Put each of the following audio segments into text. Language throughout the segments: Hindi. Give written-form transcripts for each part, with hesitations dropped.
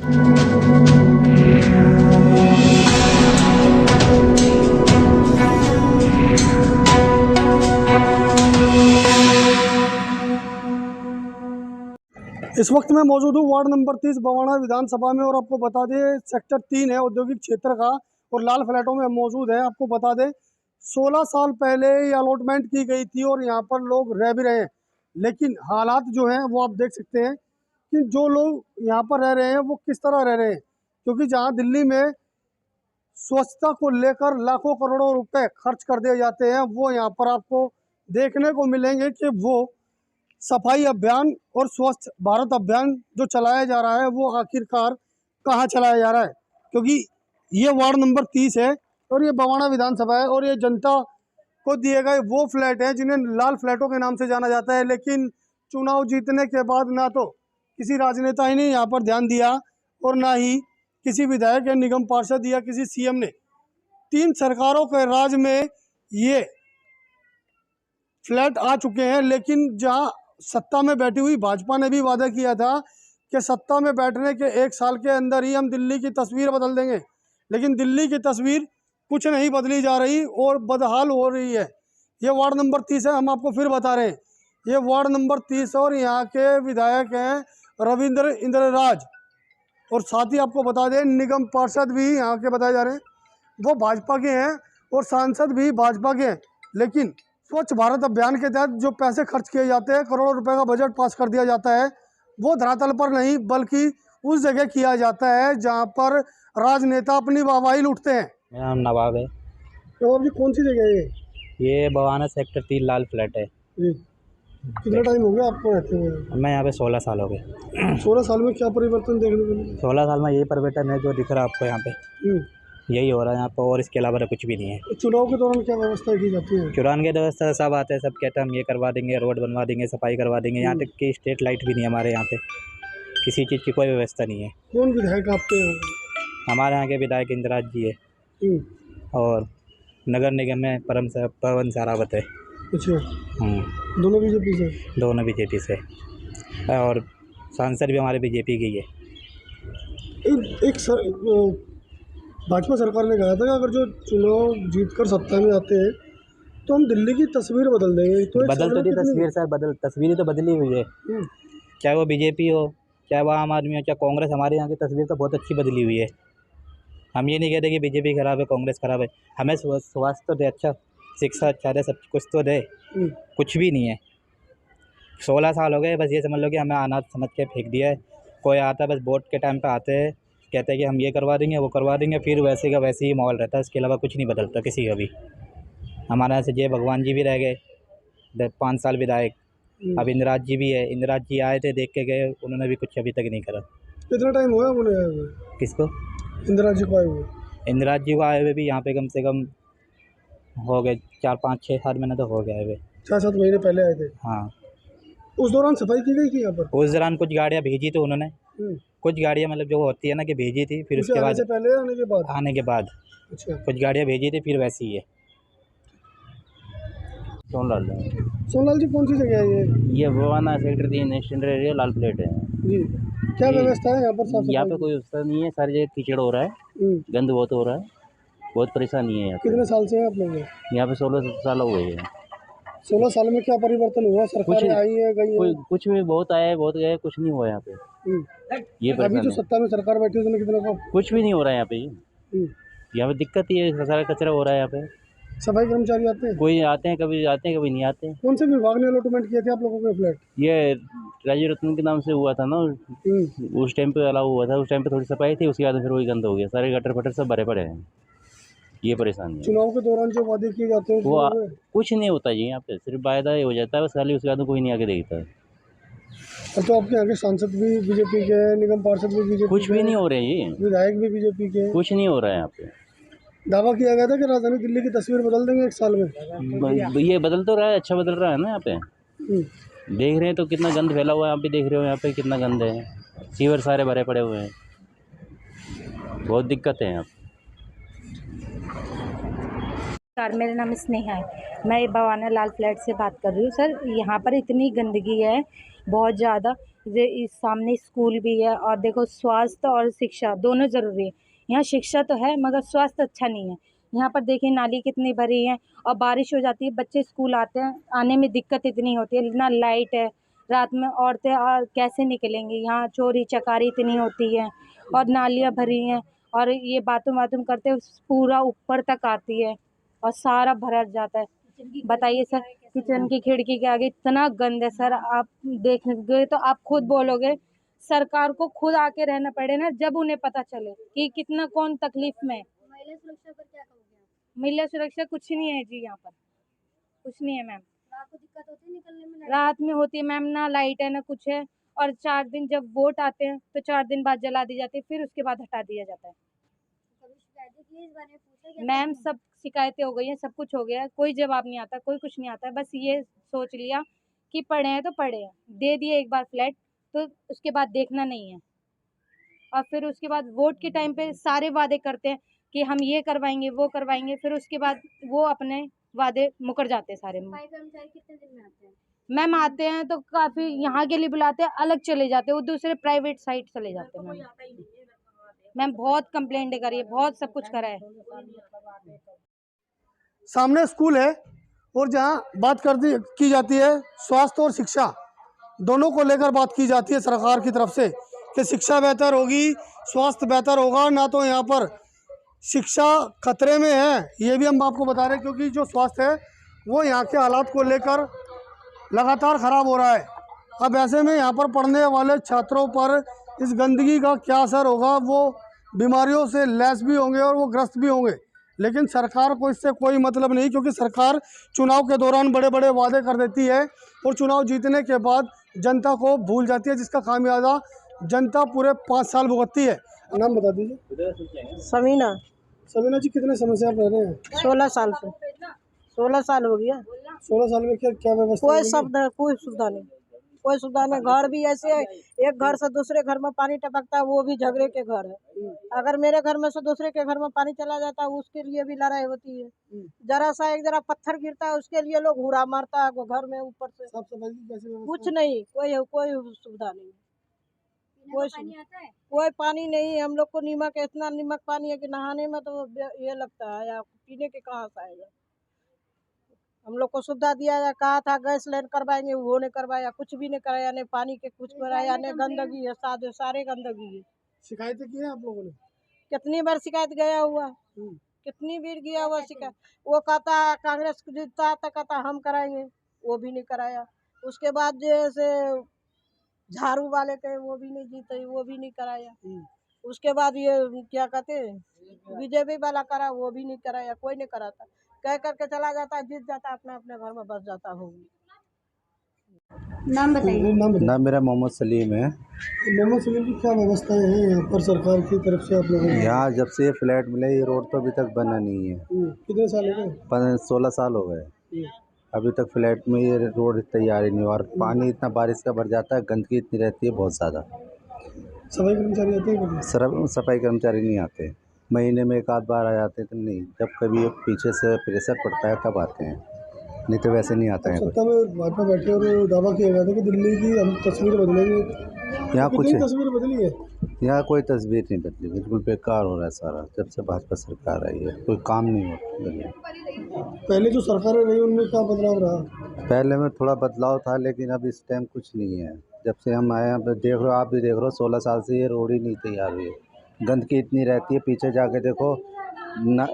इस वक्त मैं मौजूद हूँ वार्ड नंबर 30 बवाना विधानसभा में। और आपको बता दें सेक्टर 3 है औद्योगिक क्षेत्र का और लाल फ्लैटों में मौजूद है। आपको बता दें 16 साल पहले ये अलॉटमेंट की गई थी और यहाँ पर लोग रह भी रहे हैं, लेकिन हालात जो हैं वो आप देख सकते हैं कि जो लोग यहाँ पर रह रहे हैं वो किस तरह रह रहे हैं। क्योंकि जहाँ दिल्ली में स्वच्छता को लेकर लाखों करोड़ों रुपए खर्च कर दिए जाते हैं, वो यहाँ पर आपको देखने को मिलेंगे कि वो सफाई अभियान और स्वच्छ भारत अभियान जो चलाया जा रहा है वो आखिरकार कहाँ चलाया जा रहा है। क्योंकि ये वार्ड नंबर 30 है और ये बवाना विधानसभा है और ये जनता को दिए गए वो फ्लैट हैं जिन्हें लाल फ्लैटों के नाम से जाना जाता है। लेकिन चुनाव जीतने के बाद ना तो किसी राजनेता ने यहाँ पर ध्यान दिया और ना ही किसी विधायक या निगम पार्षद या किसी सीएम ने। 3 सरकारों के राज में ये फ्लैट आ चुके हैं, लेकिन जहाँ सत्ता में बैठी हुई भाजपा ने भी वादा किया था कि सत्ता में बैठने के 1 साल के अंदर ही हम दिल्ली की तस्वीर बदल देंगे, लेकिन दिल्ली की तस्वीर कुछ नहीं बदली जा रही और बदहाल हो रही है। ये वार्ड नंबर 30 है, हम आपको फिर बता रहे हैं ये वार्ड नंबर 30 और यहाँ के विधायक हैं रविंद्र इंद्रराज। और साथ ही आपको बता दें निगम पार्षद भी यहाँ के बताए जा रहे हैं वो भाजपा के हैं और सांसद भी भाजपा के हैं। लेकिन स्वच्छ भारत अभियान के तहत जो पैसे खर्च किए जाते हैं, करोड़ों रुपए का बजट पास कर दिया जाता है, वो धरातल पर नहीं बल्कि उस जगह किया जाता है जहां पर राजनेता अपनी वाहवाही लूटते हैं। मेरा नाम नवाब है। नवाब जी, कौन सी जगह है ये बवाना सेक्टर 3 लाल फ्लैट है जी? कितना टाइम हो गया आपको रहते हुए? मैं यहाँ पे 16 साल हो गए। 16 साल में क्या परिवर्तन देखने को मिला? 16 साल में यही परिवर्तन है जो दिख रहा है आपको यहाँ पे, यही हो रहा है यहाँ पर और इसके अलावा कुछ भी नहीं है। चुनाव के दौरान क्या व्यवस्था की जाती है? चुनाव के व्यवस्था सब आते हैं, सब कहते हैं हम ये करवा देंगे, रोड बनवा देंगे, सफाई करवा देंगे। यहाँ तक कि स्ट्रीट लाइट भी नहीं है हमारे यहाँ पे, किसी चीज़ की कोई व्यवस्था नहीं है। कौन विधायक आपके? हमारे यहाँ के विधायक इंदिराज जी है और नगर निगम में पवन सरावत है। अच्छा, दोनों बीजेपी से? दोनों बीजेपी से और सांसद भी हमारे बीजेपी की है। भाजपा सरकार ने कहा था कि अगर जो चुनाव जीतकर सत्ता में आते हैं तो हम दिल्ली की तस्वीर बदल देंगे। तो बदल तो दी तस्वीर सर, तस्वीर तो बदली हुई है। चाहे वो बीजेपी हो, चाहे वो आम आदमी हो, चाहे कांग्रेस, हमारे यहाँ की तस्वीर तो बहुत अच्छी बदली हुई है। हम ये नहीं कहते कि बीजेपी खराब है, कांग्रेस खराब है। हमें स्वास्थ्य तो दे, अच्छा शिक्षा अच्छा दे, सब कुछ तो दे, कुछ भी नहीं है। 16 साल हो गए, बस ये समझ लो कि हमें अनाथ समझ के फेंक दिया है। कोई आता है बस वोट के टाइम पे आते हैं, कहते हैं कि हम ये करवा देंगे, वो करवा देंगे, फिर वैसे का वैसे ही माहौल रहता है। इसके अलावा कुछ नहीं बदलता किसी का भी। हमारे यहाँ से जय भगवान जी भी रह गए 5 साल विधायक, अब इंदिराज जी भी है। इंदिराज जी आए थे, देख के गए, उन्होंने भी कुछ अभी तक नहीं करा। कितना टाइम हुआ उन्हें? किसको? इंदिराज जी को आए हुए? इंदिराज जी को आए हुए भी यहाँ पे कम से कम हो गए 4, 5, 6, 7 महीने तो हो गए हुए। 6-7 महीने पहले आए थे? हाँ। उस दौरान सफाई की गई थी यहाँ पर? उस दौरान कुछ गाड़ियाँ भेजी थी उन्होंने, कुछ गाड़ियाँ मतलब जो होती है ना कि भेजी थी, फिर उसके बाद पहले आने के बाद? आने के बाद अच्छा, कुछ गाड़ियाँ भेजी थी, फिर वैसी ही है। सोनलाल जी, कौन सी जगह है ये बवाना सेक्टर 3 स्टैंडर्ड एरिया लाल प्लेट है जी? क्या व्यवस्था है यहाँ पर? यहाँ पे कोई व्यवस्था नहीं है, सारी जगह कीचड़ हो रहा है, गंद बहुत हो रहा है, बहुत परेशानी है यहाँ पे। कितने साल से हैं आप लोग यहाँ पे? 16 साल हो गए हैं। 16 साल में क्या परिवर्तन हुआ? सरकारें आई है गई है? कुछ भी, बहुत आए बहुत गए, कुछ नहीं हुआ यहाँ पे। ये अभी जो सत्ता में सरकार बैठी है उसने कितना? कुछ भी नहीं हो रहा है यहाँ पे। यहाँ पे दिक्कत ही है, सारा कचरा हो रहा है यहाँ पे। सफाई कर्मचारी आते हैं? कोई आते हैं, कभी आते हैं, कभी नहीं आते हैं। कौन से विभाग ने अलॉटमेंट किए थे आप लोगों के फ्लैट? ये राजीव रत्न के नाम से हुआ था ना, उस टाइम पे अलाउ हुआ था। उस टाइम पे थोड़ी सफाई थी, उसके बाद फिर वही गंद हो गया, सारे गटर फटर सब भरे पड़े हैं। ये परेशानी है। चुनाव के दौरान जो वादे किए जाते हैं वो कुछ नहीं होता जी यहाँ पे, सिर्फ वायदा ही हो जाता है बस खाली, उसके बाद कोई नहीं आके देखता है। तो आपके यहाँ के सांसद भी बीजेपी के, निगम पार्षद भी बीजेपी, कुछ भी नहीं हो रहे ये, विधायक भी बीजेपी के, कुछ नहीं हो रहा है यहाँ पे। दावा किया गया था कि राजधानी दिल्ली की तस्वीर बदल देंगे 1 साल में। ये बदल तो रहा है, अच्छा बदल रहा है ना। यहाँ पे देख रहे हैं तो कितना गंद फैला हुआ है, आप भी देख रहे हो यहाँ पे कितना गंद है, सीवर सारे भरे पड़े हुए हैं, बहुत दिक्कत है यहाँ पे। मेरा नाम स्नेहा है, मैं बवाना लाल फ्लैट से बात कर रही हूँ। सर, यहाँ पर इतनी गंदगी है बहुत ज़्यादा। ये इस सामने स्कूल भी है और देखो स्वास्थ्य और शिक्षा दोनों ज़रूरी है। यहाँ शिक्षा तो है मगर स्वास्थ्य अच्छा नहीं है। यहाँ पर देखिए नाली कितनी भरी है और बारिश हो जाती है, बच्चे स्कूल आते हैं, आने में दिक्कत इतनी होती है, ना लाइट है, रात में औरतें और कैसे निकलेंगी। यहाँ चोरी चकारी इतनी होती है और नालियाँ भरी हैं और ये बाथरूम करते पूरा ऊपर तक आती है और सारा भर जाता है। बताइए सर, किचन की खिड़की के आगे इतना गंद है सर, आप देखेंगे तो आप खुद बोलोगे। सरकार को खुद आके रहना पड़े ना, जब उन्हें पता चले कि कितना कौन तकलीफ में है। महिला सुरक्षा पर क्या कहोगे आप? महिला सुरक्षा कुछ नहीं है जी, यहाँ पर कुछ नहीं है मैम। रात को दिक्कत होती है निकलने में? रात में होती है मैम, ना लाइट है ना कुछ है। और 4 दिन जब वोट आते हैं तो 4 दिन बाद जला दी जाती है, फिर उसके बाद हटा दिया जाता है। कभी शिकायतें की इस बारे में? पूछा क्या मैम सब शिकायतें हो गई हैं, सब कुछ हो गया है, कोई जवाब नहीं आता, कोई कुछ नहीं आता है। बस ये सोच लिया कि पढ़े हैं तो पढ़े हैं, दे दिए एक बार फ्लैट तो उसके बाद देखना नहीं है। और फिर उसके बाद वोट के टाइम पे सारे वादे करते हैं कि हम ये करवाएंगे वो करवाएंगे, फिर उसके बाद वो अपने वादे मुकर जाते हैं सारे। सफाई कर्मचारी कितने दिन में आते हैं? मैम आते हैं तो काफ़ी यहाँ के लिए बुलाते हैं, अलग चले जाते हैं, वो दूसरे प्राइवेट साइट चले जाते हैं। मैम बहुत कंप्लेंट करी है, बहुत सब कुछ करा है। सामने स्कूल है और जहाँ बात की जाती है स्वास्थ्य और शिक्षा दोनों को लेकर बात की जाती है सरकार की तरफ से कि शिक्षा बेहतर होगी, स्वास्थ्य बेहतर होगा। ना तो यहाँ पर शिक्षा खतरे में है, ये भी हम आपको बता रहे हैं, क्योंकि जो स्वास्थ्य है वो यहाँ के हालात को लेकर लगातार ख़राब हो रहा है। अब ऐसे में यहाँ पर पढ़ने वाले छात्रों पर इस गंदगी का क्या असर होगा, वो बीमारियों से लैस भी होंगे और वो ग्रस्त भी होंगे। लेकिन सरकार को इससे कोई मतलब नहीं, क्योंकि सरकार चुनाव के दौरान बड़े बड़े वादे कर देती है और चुनाव जीतने के बाद जनता को भूल जाती है, जिसका खामियाजा जनता पूरे 5 साल भुगतती है। नाम बता दीजिए। समीना। समीना जी, कितने समय से आप रह रहे हैं? 16 साल से। 16 साल हो गया। 16 साल में क्या क्या व्यवस्था? कोई सुविधा नहीं, कोई सुविधा नहीं। घर भी ऐसे है, एक घर से दूसरे घर में पानी टपकता है, वो भी झगड़े के घर है। अगर मेरे घर में से दूसरे के घर में पानी चला जाता है, उसके लिए भी लड़ाई होती है। जरा पत्थर गिरता है, उसके लिए लोग हुड़ा मारता है घर में ऊपर से। साफ सफाई की कैसे व्यवस्था? कुछ नहीं, कोई सुविधा नहीं, कोई पानी नहीं। हम लोग को नीमक, इतना नीमक पानी है कि नहाने में तो ये लगता है, या पीने के कहाँ से आएगा। हम लोग को सुविधा दिया जाए, कहा था गैस लाइन करवाएंगे, वो नहीं करवाया, कुछ भी नहीं कराया, नहीं पानी के कुछ कराया, नहीं। गंदगी है, सारे गंदगी है। शिकायतें की हैं आप लोगों ने? कितनी बार शिकायत गया हुआ, कितनी बार गया हुआ शिकायत। वो कहता कांग्रेस जीतता है तो कहता हम कराएंगे, वो भी नहीं कराया। उसके बाद जैसे झाड़ू वाले के, वो भी नहीं जीते, वो भी नहीं कराया। उसके बाद ये क्या कहते बीजेपी वाला करा, वो भी नहीं कराया, कोई नहीं कराता। कह करके चला जाता है, जीत जाता है, अपने अपने घर में बस जाता होगी। नाम बताइए। नाम मेरा मोहम्मद सलीम है। मोहम्मद सलीम की क्या व्यवस्थाएं हैं यहाँ पर सरकार की तरफ से आप लोगों को? यहाँ जब से ये फ्लैट मिले, ये रोड तो अभी तक बना नहीं है। कितने साल हो गए? 16 साल हो गए, अभी तक फ्लैट में ये रोड तैयार ही नहीं हुआ। और पानी इतना बारिश का भर जाता है, गंदगी इतनी रहती है बहुत ज़्यादा। सफाई कर्मचारी आते हैं? सफाई कर्मचारी नहीं आते, महीने में 1 आध बार आ जाते हैं, तो नहीं, जब कभी पीछे से प्रेशर पड़ता है तब आते हैं, नहीं तो वैसे नहीं आता है। सत्ता में भाजपा बैठे और दावा किया गया था कि दिल्ली की हम तस्वीर बदलेंगे। यहाँ कुछ तस्वीर बदली है? यहाँ कोई तस्वीर नहीं बदली, बिल्कुल बेकार हो रहा है सारा। जब से भाजपा सरकार आई है कोई काम नहीं हो। पहले जो सरकारें रही उनमें क्या बदलाव रहा? पहले में थोड़ा बदलाव था, लेकिन अब इस टाइम कुछ नहीं है। जब से हम आए हैं, देख रहे हो, आप भी देख रहे हो, 16 साल से ये रोड ही नहीं तैयार हुई है। गंदगी इतनी रहती है, पीछे जाके देखो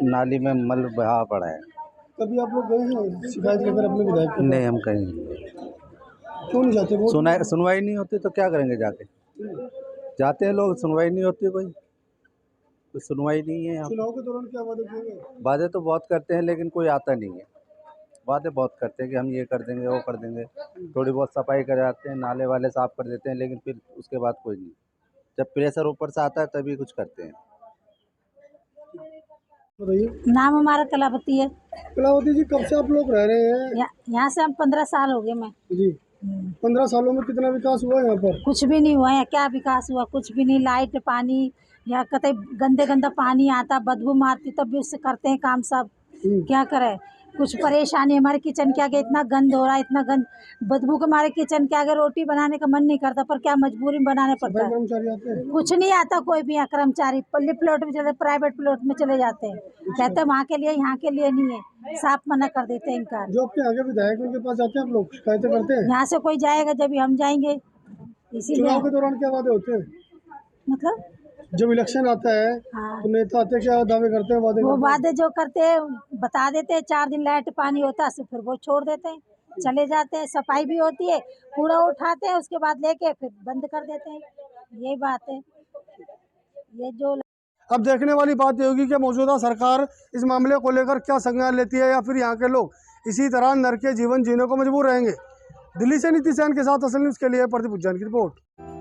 नाली में मल बहा पड़ा है। कभी आप लोग गए हैं शिकायत लेकर अपने विधायक को? नहीं, हम कहीं नहीं गए। क्यों नहीं जाते? वो सुनवाई नहीं होती तो क्या करेंगे जाके? जाते हैं लोग, सुनवाई नहीं होती, कोई सुनवाई नहीं है। यहाँ चुनाव के दौरान क्या वादे किए गए? वादे तो बहुत करते हैं, लेकिन कोई आता नहीं है। वादे बहुत करते हैं कि हम ये कर देंगे, वो कर देंगे, थोड़ी बहुत सफाई कर जाते हैं, नाले वाले साफ कर देते हैं, लेकिन फिर उसके बाद कोई नहीं। जब प्रेशर ऊपर से आता है तभी कुछ करते हैं। बताइए। नाम हमारा कलावती है। कलावती जी, कब से आप लोग रह रहे हैं? यहाँ से हम 15 साल हो गए। मैं जी 15 सालों में कितना विकास हुआ यहाँ पर? कुछ भी नहीं हुआ है। क्या विकास हुआ? कुछ भी नहीं। लाइट, पानी, या कतई गंदा पानी आता, बदबू मारती, तब भी उससे करते हैं काम सब। क्या करें? कुछ परेशानी। हमारे किचन के आगे इतना गंद हो रहा है, इतना गंद, बदबू के हमारे किचन के आगे रोटी बनाने का मन नहीं करता, पर क्या मजबूरी में बनाना पड़ता है। कर्मचारी आते हैं? कुछ नहीं आता कोई भी यहाँ कर्मचारी, पल्ली प्लॉट में चले, प्राइवेट प्लॉट में चले जाते हैं, कहते हैं वहाँ के लिए, यहाँ के लिए नहीं है, साफ मना कर देते हैं इनकार। जो आपके आगे विधायक उनके पास जाते हैं आप लोग, शिकायतें करते हैं? यहाँ से कोई जाएगा जब हम जाएंगे, इसीलिए। चुनाव के दौरान क्या वादे होते हैं? मतलब जब इलेक्शन आता है हाँ, तो नेता आते हैं, क्या दावे करते हैं, वादे वो करते हैं? वादे जो करते हैं बता देते हैं, 4 दिन लाइट पानी होता है, फिर वो छोड़ देते हैं, चले जाते हैं। सफाई भी होती है, कूड़ा उठाते हैं, उसके बाद लेके फिर बंद कर देते हैं। यही बात है, ये जो अब देखने वाली बात ये होगी कि मौजूदा सरकार इस मामले को लेकर क्या संज्ञान लेती है, या फिर यहाँ के लोग इसी तरह नरक के जीवन जीने को मजबूर रहेंगे। दिल्ली से नीतीश सैन के साथ असल न्यूज़ के लिए प्रदीप उज्जैन की रिपोर्ट।